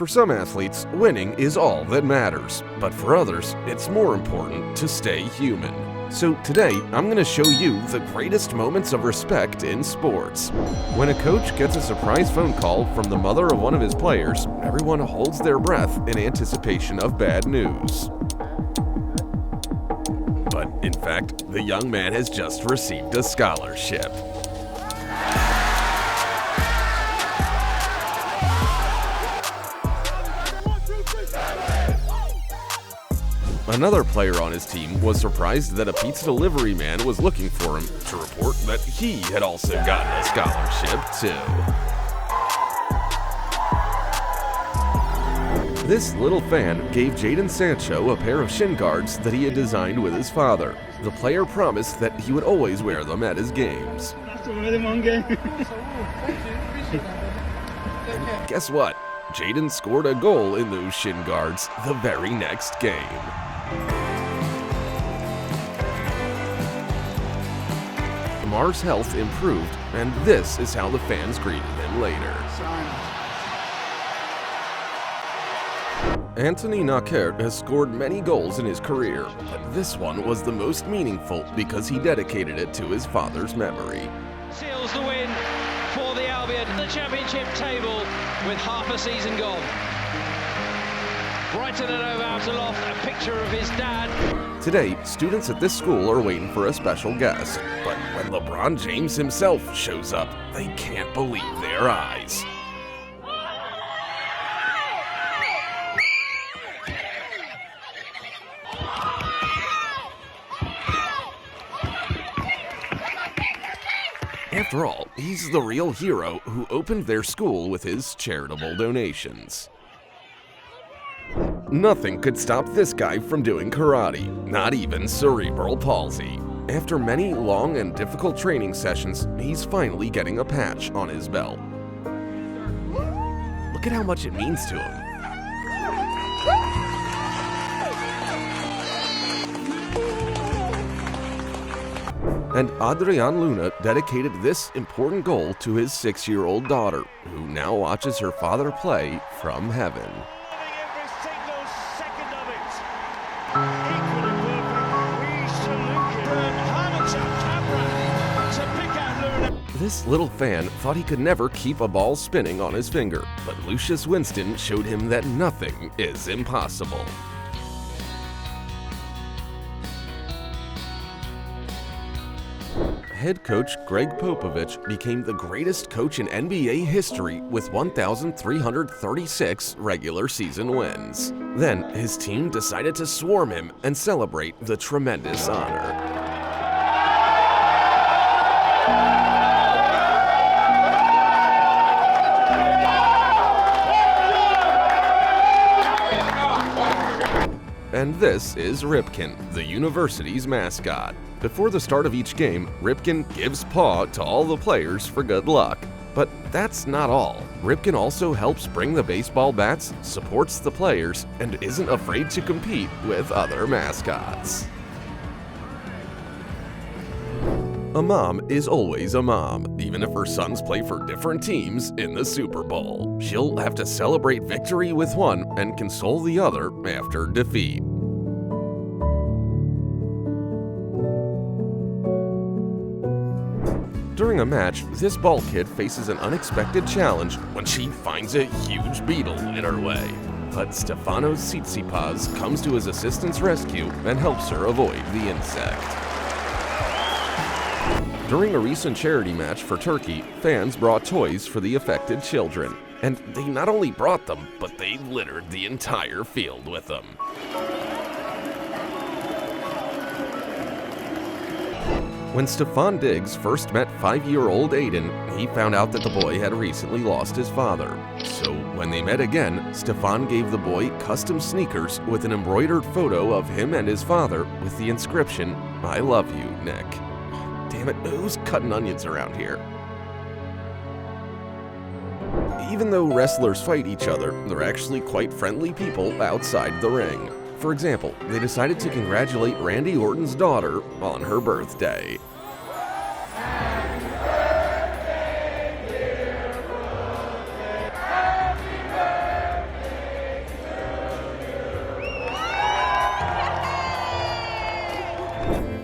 For some athletes, winning is all that matters, but for others, it's more important to stay human. So today, I'm going to show you the greatest moments of respect in sports. When a coach gets a surprise phone call from the mother of one of his players, everyone holds their breath in anticipation of bad news. But in fact, the young man has just received a scholarship. Another player on his team was surprised that a pizza delivery man was looking for him to report that he had also gotten a scholarship too. This little fan gave Jadon Sancho a pair of shin guards that he had designed with his father. The player promised that he would always wear them at his games. And guess what? Jadon scored a goal in those shin guards the very next game. Mar's health improved, and this is how the fans greeted him later. Anthony Knockaert has scored many goals in his career, but this one was the most meaningful because he dedicated it to his father's memory. Seals the win for the Albion, the championship table with half a season gone. Brighton and Hove out aloft, a picture of his dad. Today, students at this school are waiting for a special guest, but when LeBron James himself shows up, they can't believe their eyes. After all, he's the real hero who opened their school with his charitable donations. Nothing could stop this guy from doing karate, not even cerebral palsy. After many long and difficult training sessions, he's finally getting a patch on his belt. Look at how much it means to him. And Adrian Luna dedicated this important goal to his 6-year-old daughter, who now watches her father play from heaven. This little fan thought he could never keep a ball spinning on his finger, but Lucius Winston showed him that nothing is impossible. Head coach Greg Popovich became the greatest coach in NBA history with 1,336 regular season wins. Then his team decided to swarm him and celebrate the tremendous honor. And this is Ripken, the university's mascot. Before the start of each game, Ripken gives paw to all the players for good luck. But that's not all. Ripken also helps bring the baseball bats, supports the players, and isn't afraid to compete with other mascots. A mom is always a mom, even if her sons play for different teams in the Super Bowl. She'll have to celebrate victory with one and console the other after defeat. During a match, this ball kid faces an unexpected challenge when she finds a huge beetle in her way. But Stefanos Tsitsipas comes to his assistant's rescue and helps her avoid the insect. During a recent charity match for Turkey, fans brought toys for the affected children. And they not only brought them, but they littered the entire field with them. When Stefan Diggs first met 5-year-old Aiden, he found out that the boy had recently lost his father. So when they met again, Stefan gave the boy custom sneakers with an embroidered photo of him and his father with the inscription, "I love you, Nick." Damn it, who's cutting onions around here? Even though wrestlers fight each other, they're actually quite friendly people outside the ring. For example, they decided to congratulate Randy Orton's daughter on her birthday.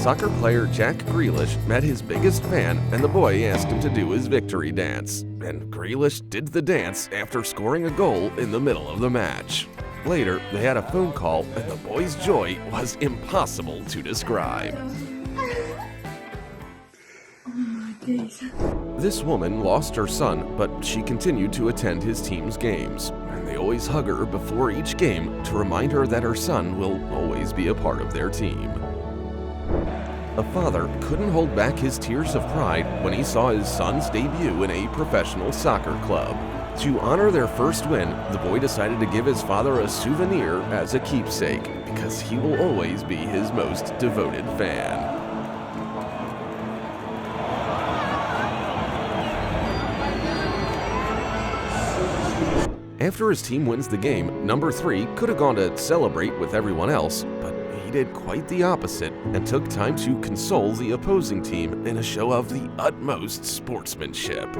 Soccer player Jack Grealish met his biggest fan, and the boy asked him to do his victory dance. And Grealish did the dance after scoring a goal in the middle of the match. Later, they had a phone call, and the boy's joy was impossible to describe. This woman lost her son, but she continued to attend his team's games, and they always hug her before each game to remind her that her son will always be a part of their team. A father couldn't hold back his tears of pride when he saw his son's debut in a professional soccer club. To honor their first win, the boy decided to give his father a souvenir as a keepsake, because he will always be his most devoted fan. After his team wins the game, number 3 could have gone to celebrate with everyone else, but he did quite the opposite and took time to console the opposing team in a show of the utmost sportsmanship.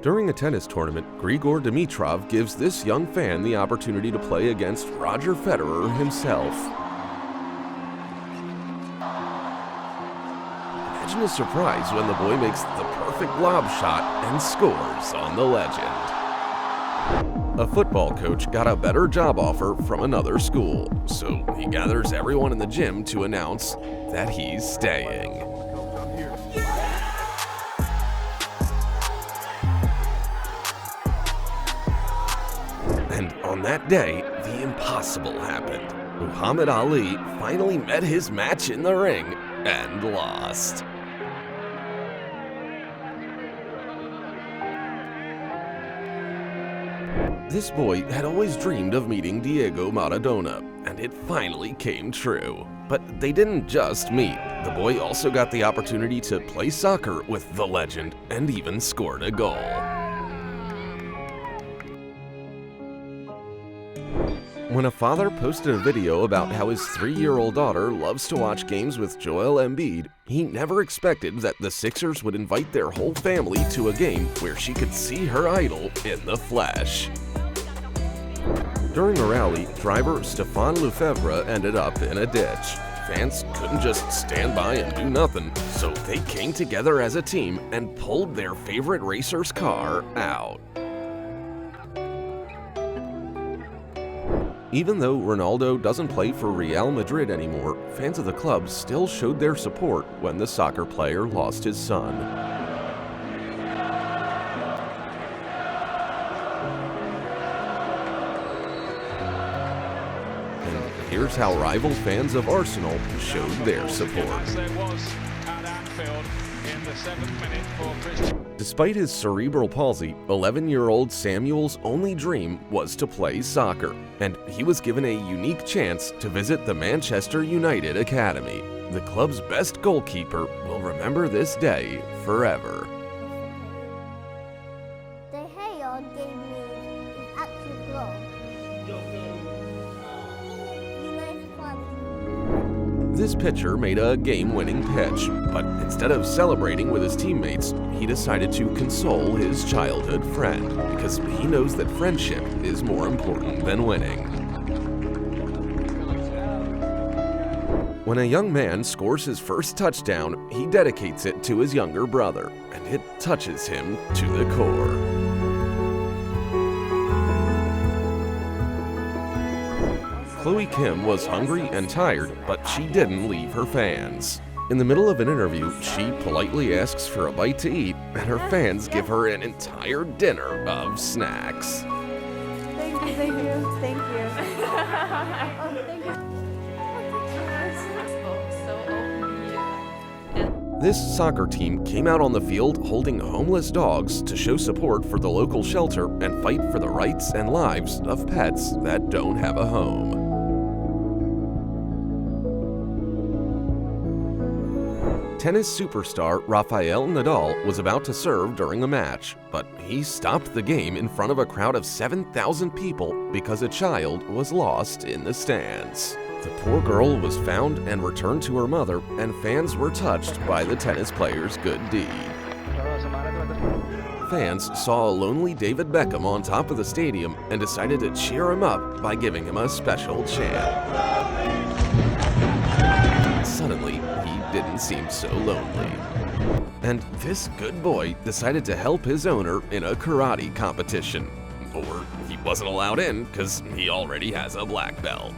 During a tennis tournament, Grigor Dimitrov gives this young fan the opportunity to play against Roger Federer himself. Imagine his surprise when the boy makes the perfect lob shot and scores on the legend. A football coach got a better job offer from another school, so he gathers everyone in the gym to announce that he's staying. And on that day, the impossible happened. Muhammad Ali finally met his match in the ring and lost. This boy had always dreamed of meeting Diego Maradona, and it finally came true. But they didn't just meet. The boy also got the opportunity to play soccer with the legend and even scored a goal. When a father posted a video about how his 3-year-old daughter loves to watch games with Joel Embiid, he never expected that the Sixers would invite their whole family to a game where she could see her idol in the flesh. During a rally, driver Stéphane Lefebvre ended up in a ditch. Fans couldn't just stand by and do nothing, so they came together as a team and pulled their favorite racer's car out. Even though Ronaldo doesn't play for Real Madrid anymore, fans of the club still showed their support when the soccer player lost his son. And here's how rival fans of Arsenal showed their support. Despite his cerebral palsy, 11-year-old Samuel's only dream was to play soccer, and he was given a unique chance to visit the Manchester United Academy. The club's best goalkeeper will remember this day forever. The hair gave me an actual glow. This pitcher made a game-winning pitch, but instead of celebrating with his teammates, he decided to console his childhood friend, because he knows that friendship is more important than winning. When a young man scores his first touchdown, he dedicates it to his younger brother, and it touches him to the core. Chloe Kim was hungry and tired, but she didn't leave her fans. In the middle of an interview, she politely asks for a bite to eat, and her fans give her an entire dinner of snacks. Thank you, thank you, thank you. Oh, thank you. This soccer team came out on the field holding homeless dogs to show support for the local shelter and fight for the rights and lives of pets that don't have a home. Tennis superstar Rafael Nadal was about to serve during a match, but he stopped the game in front of a crowd of 7,000 people because a child was lost in the stands. The poor girl was found and returned to her mother, and fans were touched by the tennis player's good deed. Fans saw a lonely David Beckham on top of the stadium and decided to cheer him up by giving him a special chant. suddenly he didn't seem so lonely. And this good boy decided to help his owner in a karate competition. Or he wasn't allowed in because he already has a black belt.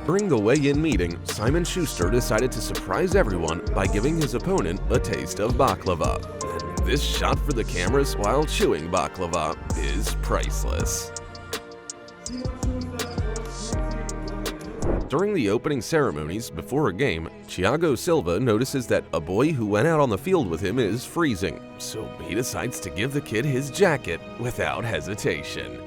During the weigh-in meeting, Simon Schuster decided to surprise everyone by giving his opponent a taste of baklava. And this shot for the cameras while chewing baklava is priceless. During the opening ceremonies before a game, Thiago Silva notices that a boy who went out on the field with him is freezing, so he decides to give the kid his jacket without hesitation.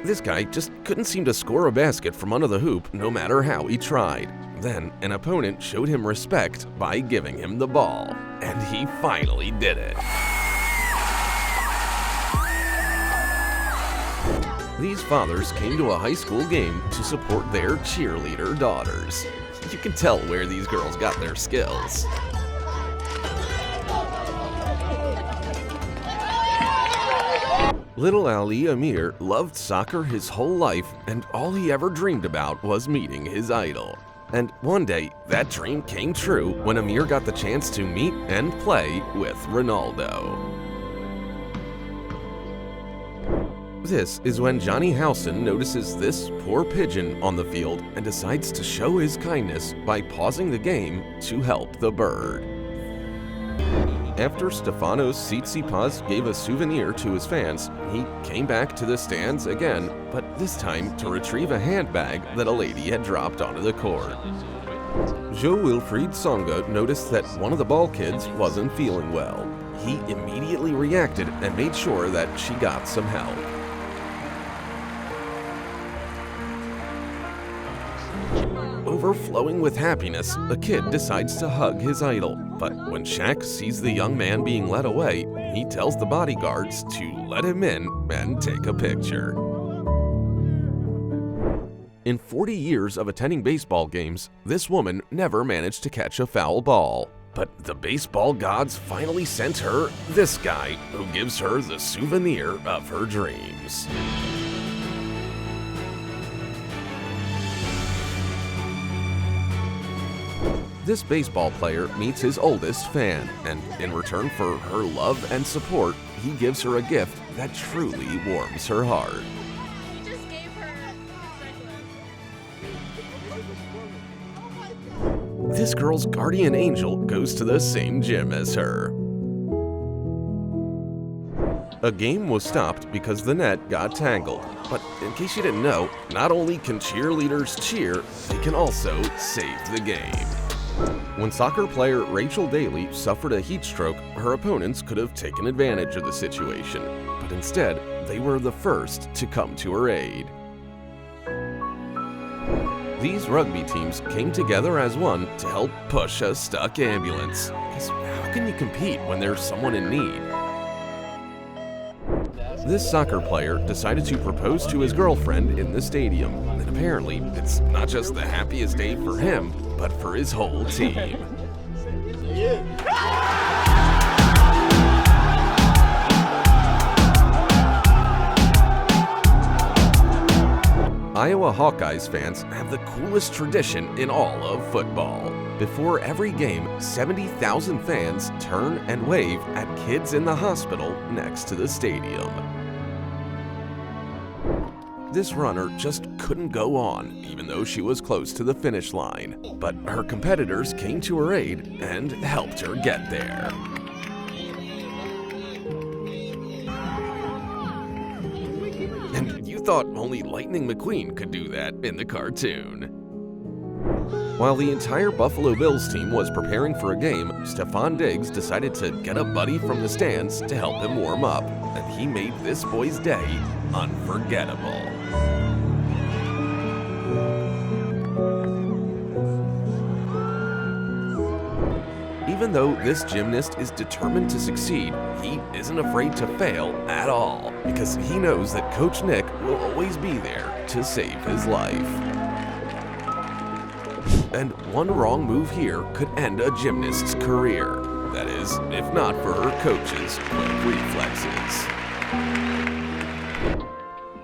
This guy just couldn't seem to score a basket from under the hoop no matter how he tried. Then an opponent showed him respect by giving him the ball, and he finally did it. These fathers came to a high school game to support their cheerleader daughters. You can tell where these girls got their skills. Little Ali Amir loved soccer his whole life, and all he ever dreamed about was meeting his idol. And one day, that dream came true when Amir got the chance to meet and play with Ronaldo. This is when Johnny Howson notices this poor pigeon on the field and decides to show his kindness by pausing the game to help the bird. After Stefanos Tsitsipas gave a souvenir to his fans, he came back to the stands again, but this time to retrieve a handbag that a lady had dropped onto the court. Jo Wilfried Tsonga noticed that one of the ball kids wasn't feeling well. He immediately reacted and made sure that she got some help. Overflowing with happiness, a kid decides to hug his idol. But when Shaq sees the young man being led away, he tells the bodyguards to let him in and take a picture. In 40 years of attending baseball games, this woman never managed to catch a foul ball. But the baseball gods finally sent her this guy, who gives her the souvenir of her dreams. This baseball player meets his oldest fan, and in return for her love and support, he gives her a gift that truly warms her heart. He just gave her This girl's guardian angel goes to the same gym as her. A game was stopped because the net got tangled. But in case you didn't know, not only can cheerleaders cheer, they can also save the game. When soccer player Rachel Daly suffered a heat stroke, her opponents could have taken advantage of the situation, but instead, they were the first to come to her aid. These rugby teams came together as one to help push a stuck ambulance. Because how can you compete when there's someone in need? This soccer player decided to propose to his girlfriend in the stadium, and apparently it's not just the happiest day for him, but for his whole team. Iowa Hawkeyes fans have the coolest tradition in all of football. Before every game, 70,000 fans turn and wave at kids in the hospital next to the stadium. This runner just couldn't go on, even though she was close to the finish line. But her competitors came to her aid and helped her get there. And you thought only Lightning McQueen could do that in the cartoon. While the entire Buffalo Bills team was preparing for a game, Stefon Diggs decided to get a buddy from the stands to help him warm up, and he made this boy's day unforgettable. Even though this gymnast is determined to succeed, he isn't afraid to fail at all, because he knows that Coach Nick will always be there to save his life. And one wrong move here could end a gymnast's career. That is, if not for her coach's quick reflexes.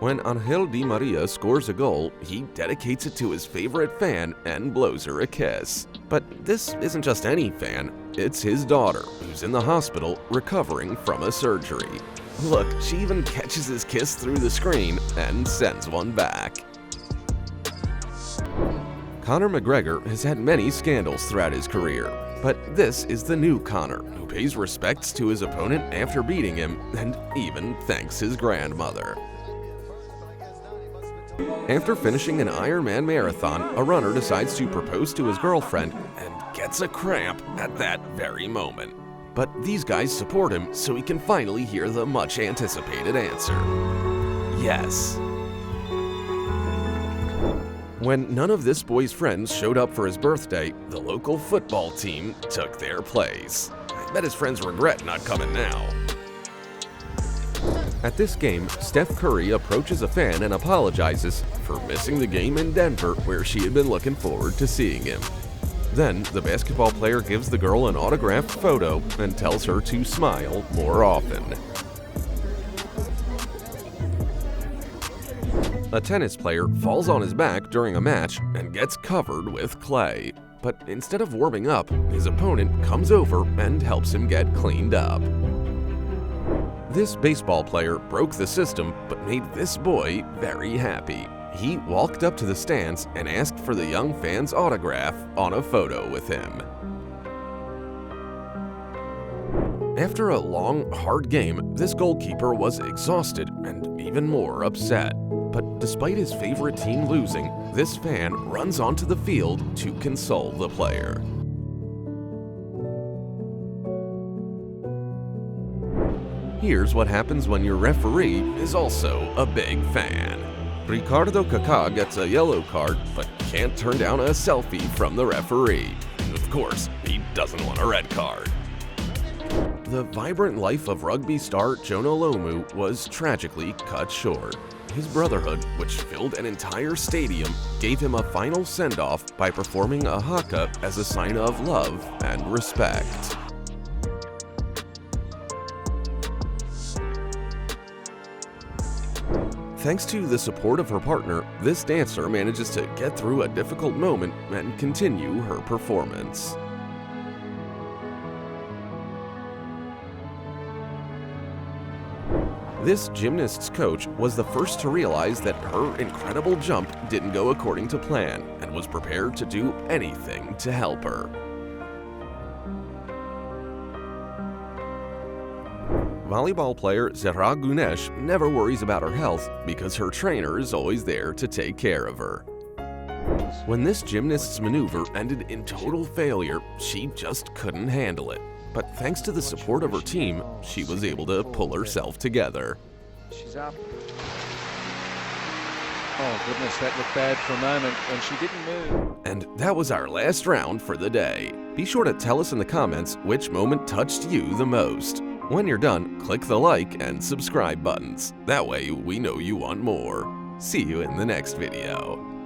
When Angel Di Maria scores a goal, he dedicates it to his favorite fan and blows her a kiss. But this isn't just any fan, it's his daughter, who's in the hospital recovering from a surgery. Look, she even catches his kiss through the screen and sends one back. Conor McGregor has had many scandals throughout his career, but this is the new Conor, who pays respects to his opponent after beating him and even thanks his grandmother. After finishing an Ironman marathon, a runner decides to propose to his girlfriend and gets a cramp at that very moment. But these guys support him so he can finally hear the much-anticipated answer. Yes. When none of this boy's friends showed up for his birthday, the local football team took their place. I bet his friends regret not coming now. At this game, Steph Curry approaches a fan and apologizes for missing the game in Denver where she had been looking forward to seeing him. Then, the basketball player gives the girl an autographed photo and tells her to smile more often. A tennis player falls on his back during a match and gets covered with clay. But instead of warming up, his opponent comes over and helps him get cleaned up. This baseball player broke the system but made this boy very happy. He walked up to the stands and asked for the young fan's autograph on a photo with him. After a long, hard game, this goalkeeper was exhausted and even more upset. But despite his favorite team losing, this fan runs onto the field to console the player. Here's what happens when your referee is also a big fan. Ricardo Kaká gets a yellow card, but can't turn down a selfie from the referee. Of course, he doesn't want a red card. The vibrant life of rugby star Jonah Lomu was tragically cut short. His brotherhood, which filled an entire stadium, gave him a final send-off by performing a haka as a sign of love and respect. Thanks to the support of her partner, this dancer manages to get through a difficult moment and continue her performance. This gymnast's coach was the first to realize that her incredible jump didn't go according to plan and was prepared to do anything to help her. Volleyball player Zehra Güneş never worries about her health because her trainer is always there to take care of her. When this gymnast's maneuver ended in total failure, she just couldn't handle it. But thanks to the support of her team, she was able to pull herself together. She's up. Oh goodness, that looked bad for a moment when she didn't move. And that was our last round for the day. Be sure to tell us in the comments which moment touched you the most. When you're done, click the like and subscribe buttons. That way we know you want more. See you in the next video.